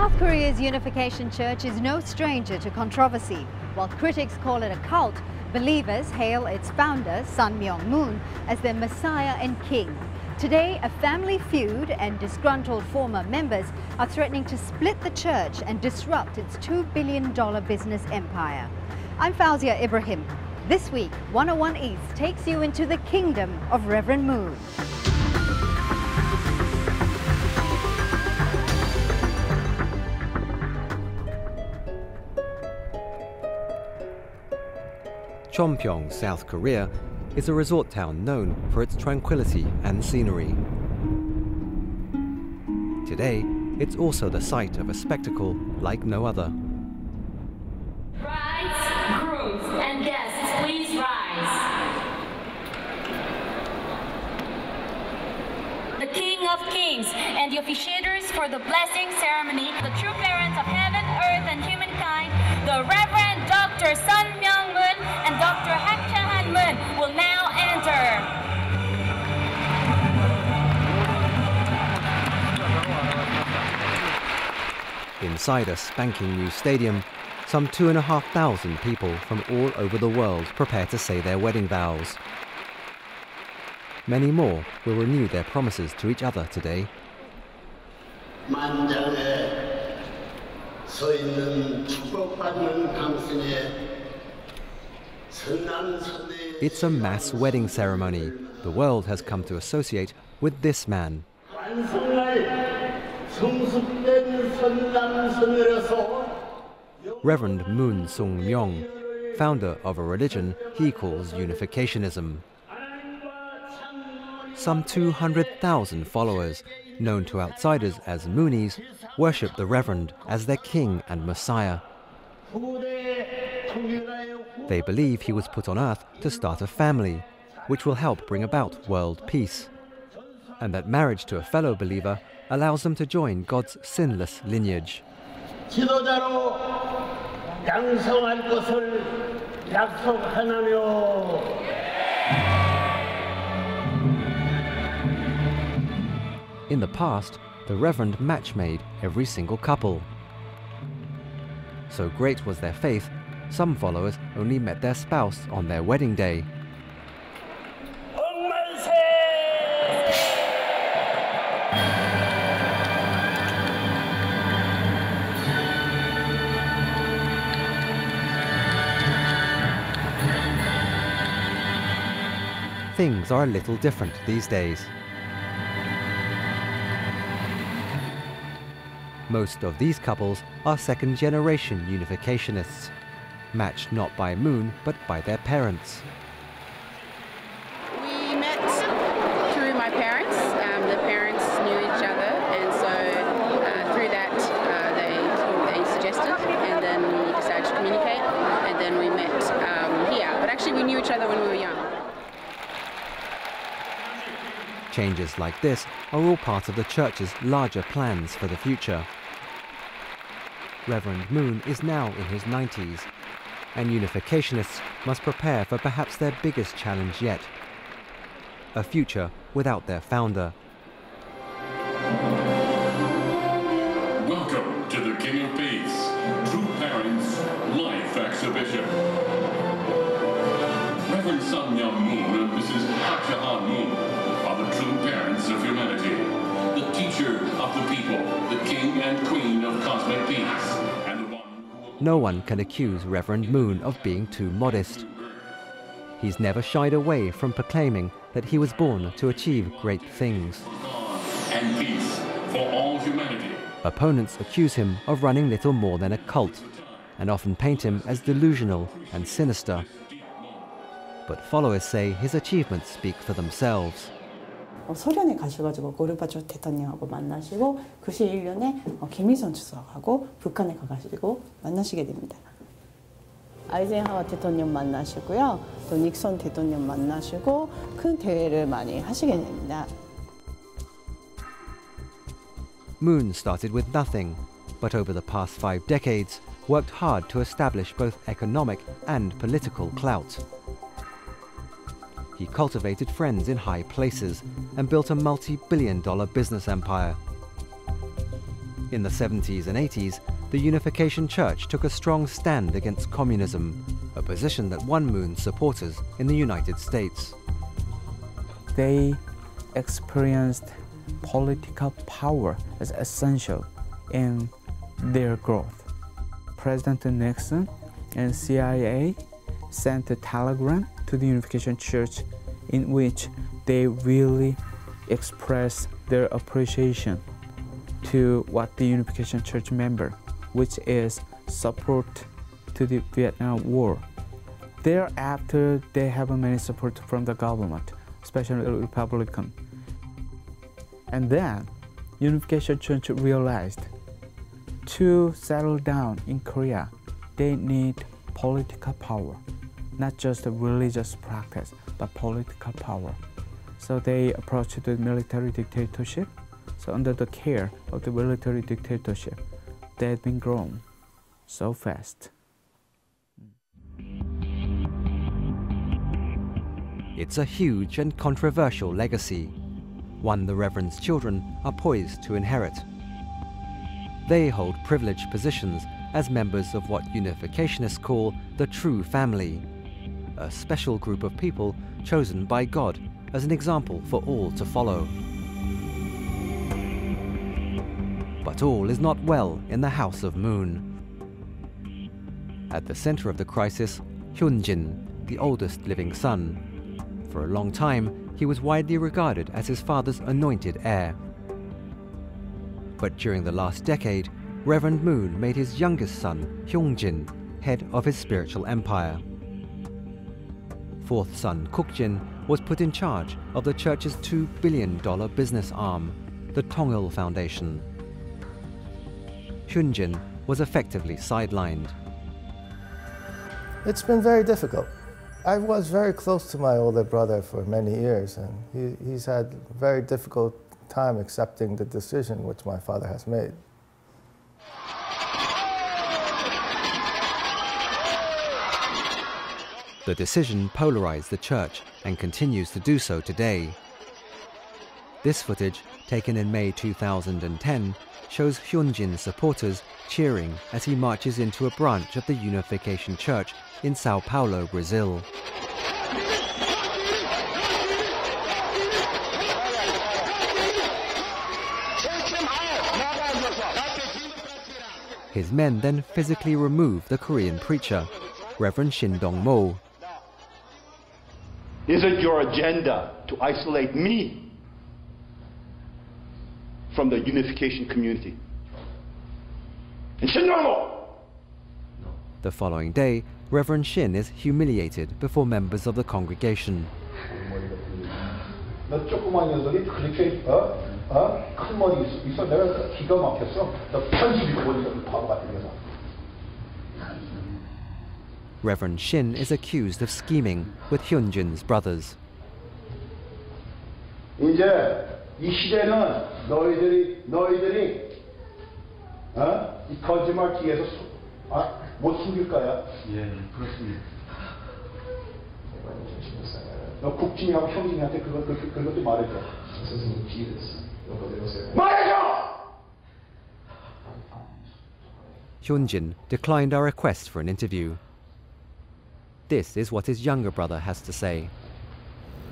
South Korea's Unification Church is no stranger to controversy. While critics call it a cult, believers hail its founder, Sun-myung as their messiah and king. Today, a family feud and disgruntled former members are threatening to split the church and disrupt its $2 billion business empire. I'm Fauzia Ibrahim. This week, 101 East takes you into the kingdom of Reverend Moon. Chonpyong, South Korea, is a resort town known for its tranquility and scenery. Today, it's also the site of a spectacle like no other. Brides, grooms, and guests, please rise. The King of Kings and the officiators for the blessing ceremony, the true parents of heaven, earth, and humankind, the Reverend Dr. Sun-myung and Dr. Hyun-jin will now enter. Inside a spanking new stadium, some 2,500 people from all over the world prepare to say their wedding vows. Many more will renew their promises to each other today. 만장에 서 있는 축복받는 당신의 It's a mass wedding ceremony the world has come to associate with this man. Reverend Moon Sun-myung, founder of a religion he calls Unificationism. Some 200,000 followers, known to outsiders as Moonies, worship the Reverend as their king and messiah. They believe he was put on earth to start a family, which will help bring about world peace, and that marriage to a fellow believer allows them to join God's sinless lineage. 지도자로 양성할 것을 약속하나며. In the past, the Reverend match-made every single couple. So great was their faith, some followers only met their spouse on their wedding day. Things are a little different these days. Most of these couples are second-generation Unificationists, matched not by Moon but by their parents. We met through my parents. The parents knew each other, and so through that they suggested, and then we decided to communicate, and then we met here. But actually we knew each other when we were young. Changes like this are all part of the church's larger plans for the future. Reverend Moon is now in his 90s, and Unificationists must prepare for perhaps their biggest challenge yet: a future without their founder. Welcome to the King of Peace, True Parents Life Exhibition. Reverend Sun-myung and Mrs. Hyun-jin are the true parents of humanity, the teacher of the people, the king and queen of cosmic peace. No one can accuse Reverend Moon of being too modest. He's never shied away from proclaiming that he was born to achieve great things. And peace for all humanity. Opponents accuse him of running little more than a cult, and often paint him as delusional and sinister. But followers say his achievements speak for themselves. 소련에 가셔가지고 고르바초프 대통령하고 만나시고 91년에 김일성 주석하고 북한에 가가지고 만나시게 됩니다. 아이젠하워 대통령 만나시고요, 또 닉슨 대통령 만나시고 큰 대회를 많이 하시게 됩니다. Moon started with nothing, but over the past 5 decades worked hard to establish both economic and political clout. He cultivated friends in high places and built a multi-billion-dollar business empire. In the 70s and 80s, the Unification Church took a strong stand against communism, a position that won Moon's supporters in the United States. They experienced political power as essential in their growth. President Nixon and CIA sent a telegram to the Unification Church in which they really expressed their appreciation to what the Unification Church member, which is support to the Vietnam War. Thereafter, they have many support from the government, especially the Republican. And then, Unification Church realized to settle down in Korea, they need political power, not just a religious practice, but political power. So they approached the military dictatorship. So under the care of the military dictatorship, they had been grown so fast. It's a huge and controversial legacy, one the Reverend's children are poised to inherit. They hold privileged positions as members of what Unificationists call the true family, a special group of people chosen by God as an example for all to follow. But all is not well in the House of Moon. At the center of the crisis, Hyun-jin, the oldest living son. For a long time, he was widely regarded as his father's anointed heir. But during the last decade, Reverend Moon made his youngest son, Hyung-jin, head of his spiritual empire. Fourth son, Kook-jin, was put in charge of the church's $2 billion business arm, the Tongil Foundation. Hyun-jin was effectively sidelined. It's been very difficult. I was very close to my older brother for many years, and he's had a very difficult time accepting the decision which my father has made. The decision polarized the church and continues to do so today. This footage, taken in May 2010, shows Hyun-jin's supporters cheering as he marches into a branch of the Unification Church in Sao Paulo, Brazil. His men then physically remove the Korean preacher, Reverend Shin Dong-mo. Is it your agenda to isolate me from the Unification community? And Shin Dong-mo! The following day, Reverend Shin is humiliated before members of the congregation. 너 조그만 녀석이 그렇게 큰 머리 있어 내가 기가 막혔어. 너 편집이 보니까 그 바보 같은 녀석. Reverend Shin is accused of scheming with Hyun-jin's brothers. 이제 이 시대는 너희들이 이 거짓말 뒤에서 못 숨길 거야. 예, 그렇습니다. 너 국진이하고 형진이한테 그것도 말해줘. 말해줘! Hyun-jin declined our request for an interview. This is what his younger brother has to say.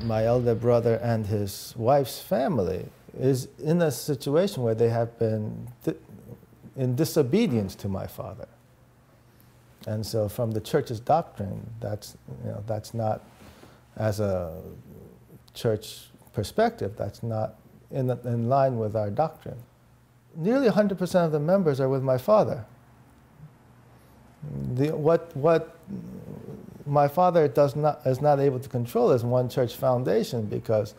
My elder brother and his wife's family is in a situation where they have been in disobedience to my father. And so from the church's doctrine, that's not, as a church perspective, that's not in line with our doctrine. Nearly 100% of the members are with my father. What my father is not able to control is One Church Foundation, because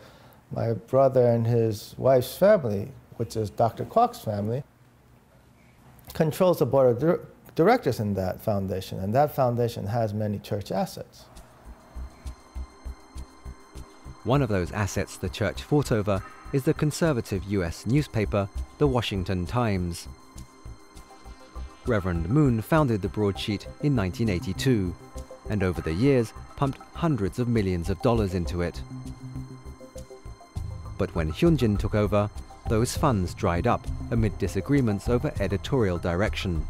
my brother and his wife's family, which is Dr. Kwok's family, controls the board of directors in that foundation, and that foundation has many church assets. One of those assets the church fought over is the conservative US newspaper, The Washington Times. Reverend Moon founded the broadsheet in 1982, and over the years pumped hundreds of millions of dollars into it. But when Hyun-jin took over, those funds dried up amid disagreements over editorial direction.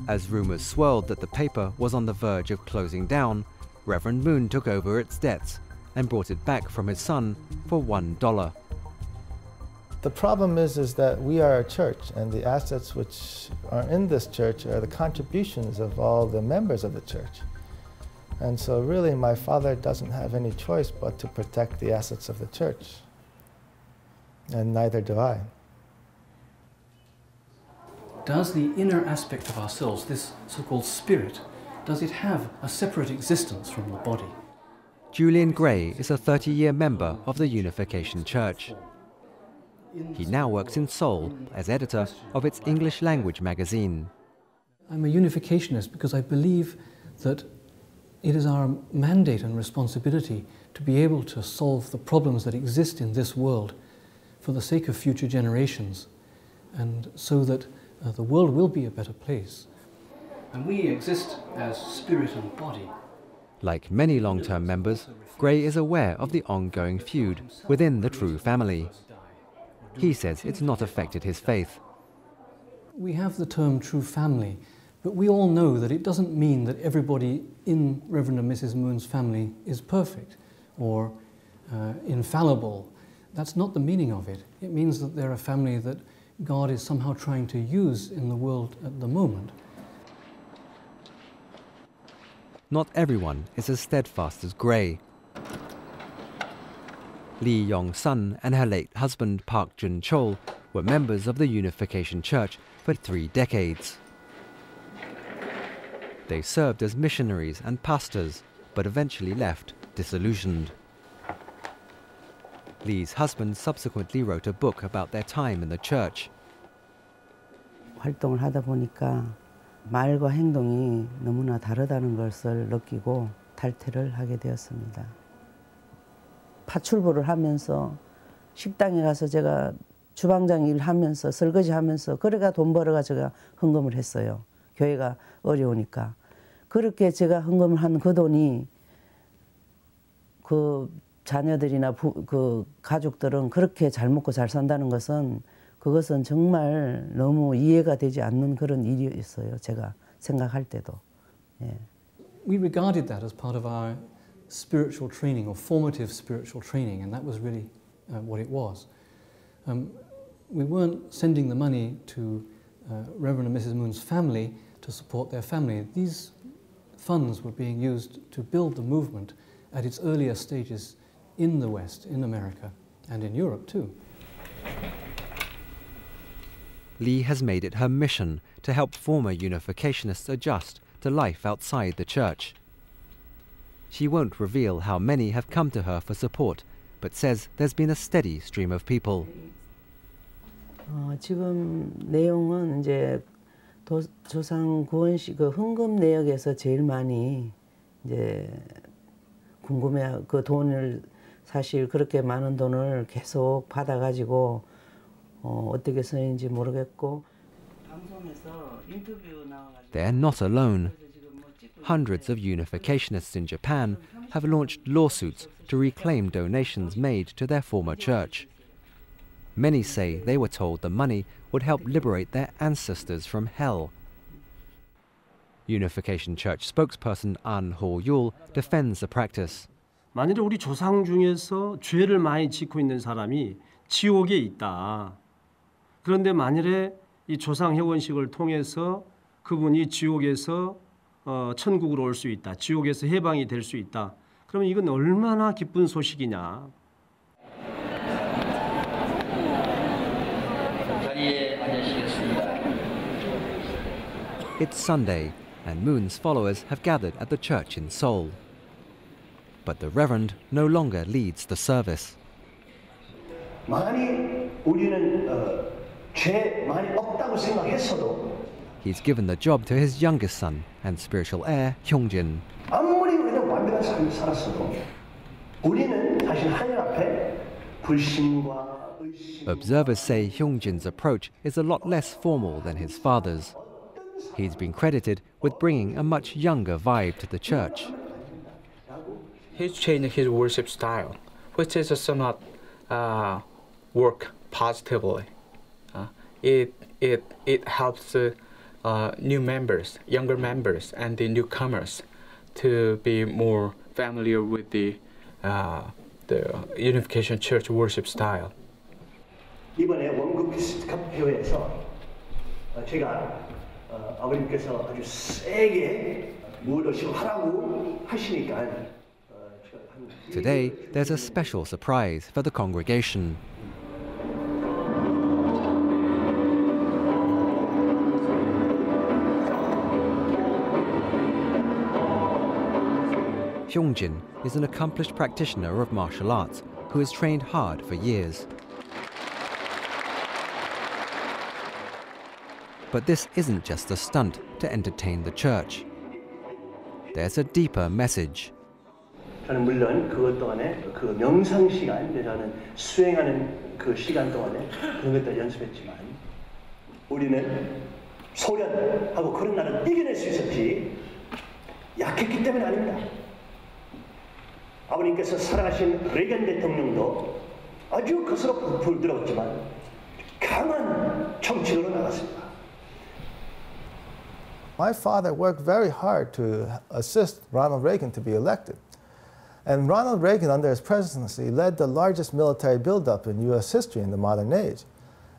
As rumors swirled that the paper was on the verge of closing down, Reverend Moon took over its debts and brought it back from his son for $1. The problem is that we are a church, and the assets which are in this church are the contributions of all the members of the church. And so really my father doesn't have any choice but to protect the assets of the church. And neither do I. Does the inner aspect of ourselves, this so-called spirit, does it have a separate existence from the body? Julian Gray is a 30-year member of the Unification Church. He now works in Seoul as editor of its English language magazine. I'm a unificationist because I believe that it is our mandate and responsibility to be able to solve the problems that exist in this world for the sake of future generations, and so that the world will be a better place. And we exist as spirit and body. Like many long-term members, Gray is aware of the ongoing feud within the True family. He says it's not affected his faith. We have the term True family, but we all know that it doesn't mean that everybody in Reverend and Mrs. Moon's family is perfect or infallible. That's not the meaning of it. It means that they're a family that God is somehow trying to use in the world at the moment. Not everyone is as steadfast as Gray. Lee Yong-sun and her late husband Park Jun-chol were members of the Unification Church for 3 decades. They served as missionaries and pastors, but eventually left disillusioned. Lee's husband subsequently wrote a book about their time in the church. 활동을 하다 보니까 말과 행동이 너무나 다르다는 것을 느끼고 탈퇴를 하게 되었습니다. 파출부를 하면서 식당에 가서 제가 주방장 일하면서 설거지하면서 그래가 돈 벌어가 제가 헌금을 했어요. 교회가 어려우니까. 그렇게 제가 헌금을 한 그 돈이 그 자녀들이나 그 가족들은 그렇게 잘 먹고 잘 산다는 것은 그것은 정말 너무 이해가 되지 않는 그런 일이었어요. 제가 생각할 때도. 예. We regarded that as part of our spiritual training or formative spiritual training, and that was really what it was. We weren't sending the money to Reverend and Mrs. Moon's family to support their family. These funds were being used to build the movement at its earlier stages in the West, in America, and in Europe too. Lee has made it her mission to help former Unificationists adjust to life outside the church. She won't reveal how many have come to her for support, but says there's been a steady stream of people. 지금 내용은 이제 조상 구원식 그 헌금 내역에서 제일 많이 이제 궁금해 그 돈을 사실 그렇게 많은 돈을 계속 받아가지고 어떻게 쓰는지 모르겠고 방송에서 인터뷰 나와가지고. They're not alone. Hundreds of Unificationists in Japan have launched lawsuits to reclaim donations made to their former church. Many say they were told the money would help liberate their ancestors from hell. Unification Church spokesperson An Ho-yul defends the practice. 만일에 우리 조상 중에서 죄를 많이 짓고 있는 사람이 지옥에 있다. 그런데 만일에 이 조상 회원식을 통해서 그분이 지옥에서 천국으로 올 수 있다. 지옥에서 해방이 될 수 있다. 그러면 이건 얼마나 기쁜 소식이냐. It's Sunday, and Moon's followers have gathered at the church in Seoul. But the Reverend no longer leads the service. 많이 우리는 죄 많이 없다고 생각했어도 He's given the job to his youngest son and spiritual heir, Hyung-jin. 아무리 우리는 완벽한 삶을 살았어도 우리는 사실 하늘 앞에 불신과 의심. Observers say Hyung-jin's approach is a lot less formal than his father's. He's been credited with bringing a much younger vibe to the church. He's changed his worship style, which is somewhat work positively. It helps new members, younger members, and the newcomers to be more familiar with the Unification Church worship style. 이번에 원국 피스컵 대회에서 제가 아버님께서 아주 세게 무엇을 하라고 하시니까. Today, there's a special surprise for the congregation. Hyung-jin is an accomplished practitioner of martial arts who has trained hard for years. But this isn't just a stunt to entertain the church. There's a deeper message. 저는 물론 그것 동안에 그 명상 시간, 저는 수행하는 그 시간 동안에 그런 것들 연습했지만 우리는 소련하고 그런 나라를 이겨낼 수 있었지 약했기 때문에 아닙니다. 아버님께서 사랑하신 레이건 대통령도 아주 거스로 불들었지만 강한 정치인으로 나갔습니다. My father worked very hard to assist Ronald Reagan to be elected. And Ronald Reagan, under his presidency, led the largest military buildup in U.S. history in the modern age.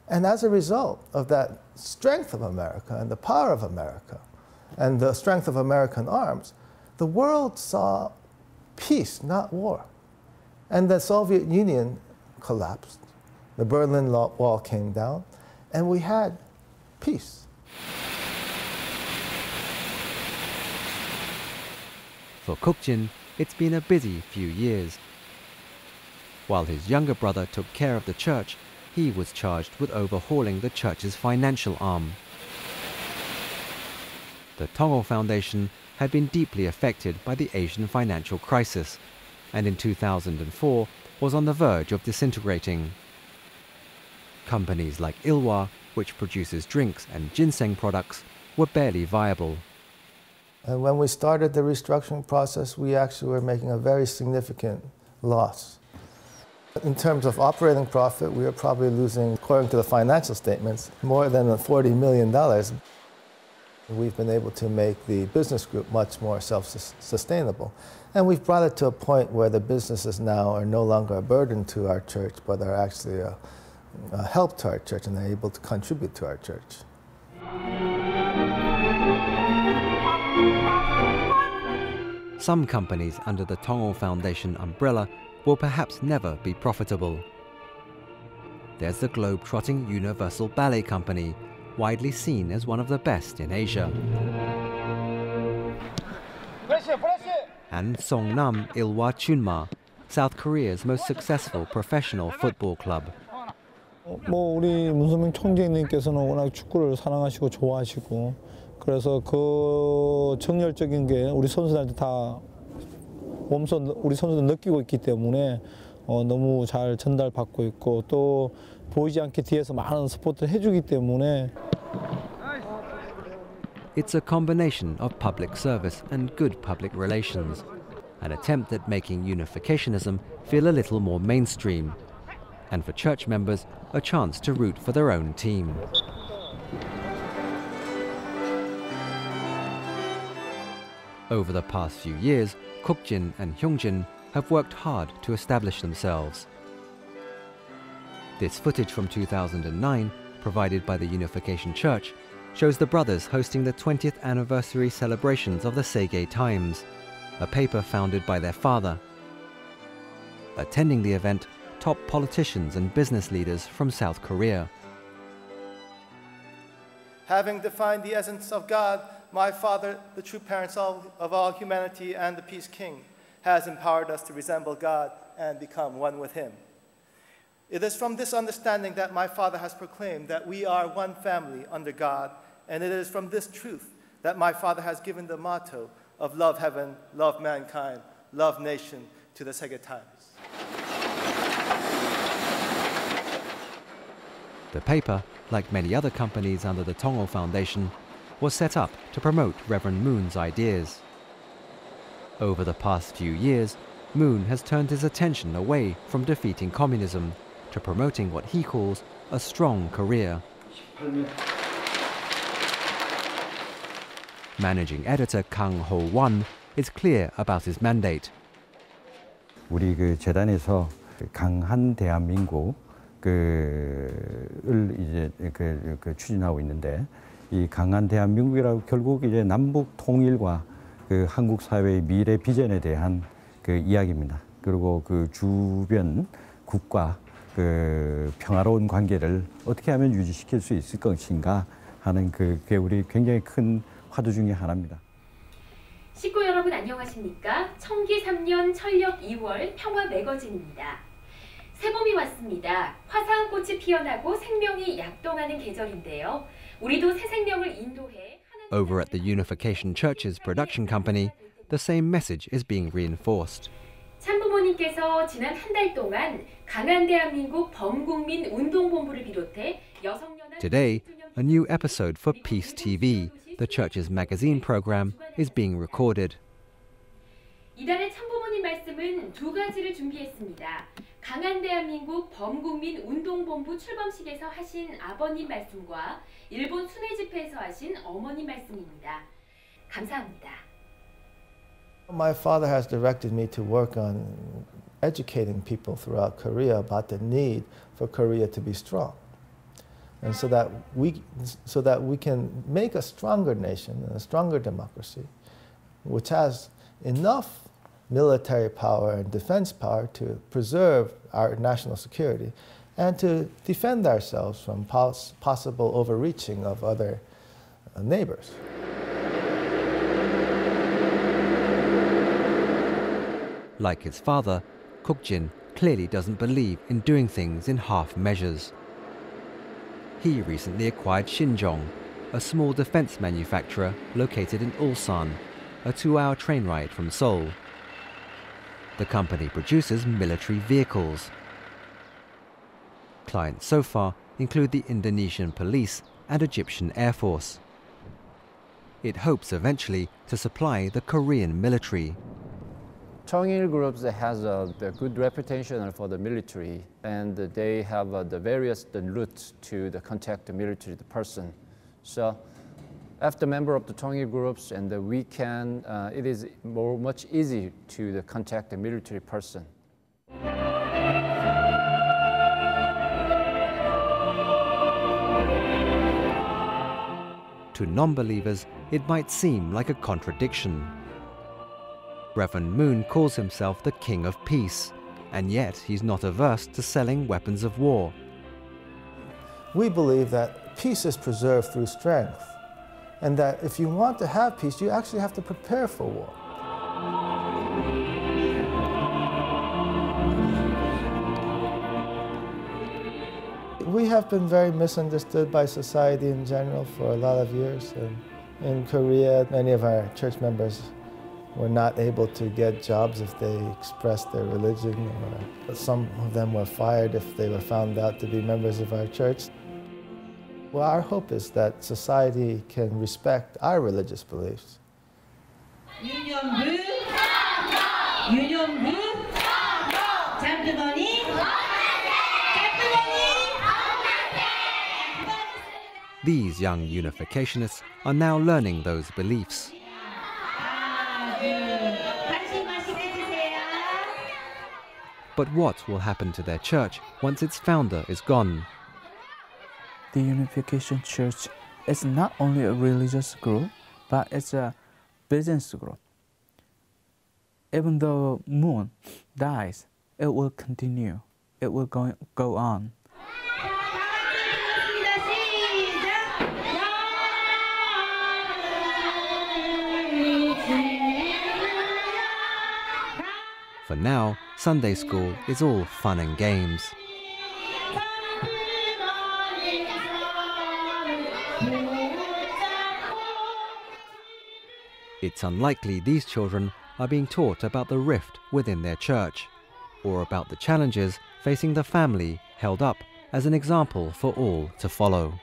And as a result of that strength of America and the power of America and the strength of American arms, the world saw peace, not war. And the Soviet Union collapsed. The Berlin Wall came down, and we had peace. For Kook-jin, it's been a busy few years. While his younger brother took care of the church, he was charged with overhauling the church's financial arm. The Tongil Foundation had been deeply affected by the Asian financial crisis, and in 2004 was on the verge of disintegrating. Companies like Ilwa, which produces drinks and ginseng products, were barely viable. And when we started the restructuring process, we actually were making a very significant loss. In terms of operating profit, we were probably losing, according to the financial statements, more than $40 million. We've been able to make the business group much more self-sustainable. And we've brought it to a point where the businesses now are no longer a burden to our church, but are actually a help to our church, and they're able to contribute to our church. Some companies under the Tongil Foundation umbrella will perhaps never be profitable. There's the globe-trotting Universal Ballet Company, widely seen as one of the best in Asia. And Songnam Ilwa Chunma, South Korea's most successful professional football club. 우리 문선명 총재님께서는 워낙 축구를 사랑하시고 좋아하시고 그래서 그 정열적인 게 우리 선수들한테 다 몸소 우리 선수들 느끼고 있기 때문에 너무 잘 전달받고 있고 또 보이지 않게 뒤에서 많은 서포트를 해주기 때문에. It's a combination of public service and good public relations, an attempt at making unificationism feel a little more mainstream, and for church members, a chance to root for their own team. Over the past few years, Kook-jin and Hyun-jin have worked hard to establish themselves. This footage from 2009, provided by the Unification Church, shows the brothers hosting the 20th anniversary celebrations of the Seige Times, a paper founded by their father. Attending the event, top politicians and business leaders from South Korea. Having defined the essence of God, my Father, the true parent of all humanity and the Peace King, has empowered us to resemble God and become one with Him. It is from this understanding that my Father has proclaimed that we are one family under God, and it is from this truth that my Father has given the motto of love heaven, love mankind, love nation to the Seige Times. The paper, like many other companies under the Tongil Foundation, was set up to promote Reverend Moon's ideas. Over the past few years, Moon has turned his attention away from defeating communism to promoting what he calls a strong career. Managing editor Kang Ho-won is clear about his mandate. 우리 그 재단에서 강한 대한민국을 이제 추진하고 있는데, 이 강한 대한민국이라고 결국 이제 남북 통일과 그 한국 사회의 미래 비전에 대한 그 이야기입니다. 그리고 그 주변 국가 그 평화로운 관계를 어떻게 하면 유지시킬 수 있을 것인가 하는 그게 우리 굉장히 큰 화두 중에 하나입니다. 식구 여러분 안녕하십니까? 청기 3년 철력 2월 평화 매거진입니다. 새봄이 왔습니다. 화사한 꽃이 피어나고 생명이 약동하는 계절인데요. 우리도 새 생명을 인도해. Over at the Unification Church's production company, the same message is being reinforced. 참부모님께서 지난 한 달 동안 강한 대한민국 범국민 운동본부를 비롯해 여성연합 Today, a new episode for Peace TV, the church's magazine program, is being recorded. 이달의 참부모님 말씀은 두 가지를 준비했습니다. 강한 대한민국 범국민 운동본부 출범식에서 하신 아버님 말씀과 일본 순회 집회에서 하신 어머님 말씀입니다. 감사합니다. My father has directed me to work on educating people throughout Korea about the need for Korea to be strong, and so that we can make a stronger nation and a stronger democracy, which has enough military power and defense power to preserve our national security and to defend ourselves from possible overreaching of other neighbors. Like his father, Kook-jin clearly doesn't believe in doing things in half measures. He recently acquired Shinjong, a small defense manufacturer located in Ulsan, a 2-hour train ride from Seoul. The company produces military vehicles. Clients so far include the Indonesian police and Egyptian Air Force. It hopes eventually to supply the Korean military. Tongil Group has a good reputation for the military, and they have the various routes to contact the military person. So, after member of the Tongil groups, and we can, it is much easier to contact the military person. To non-believers, it might seem like a contradiction. Reverend Moon calls himself the King of Peace, and yet he's not averse to selling weapons of war. We believe that peace is preserved through strength, and that if you want to have peace, you actually have to prepare for war. We have been very misunderstood by society in general for a lot of years. And in Korea, many of our church members were not able to get jobs if they expressed their religion, or some of them were fired if they were found out to be members of our church. Well, our hope is that society can respect our religious beliefs. These young unificationists are now learning those beliefs. But what will happen to their church once its founder is gone? The Unification Church is not only a religious group, but it's a business group. Even though Moon dies, it will continue. It will go on. For now, Sunday school is all fun and games. It's unlikely these children are being taught about the rift within their church, or about the challenges facing the family held up as an example for all to follow.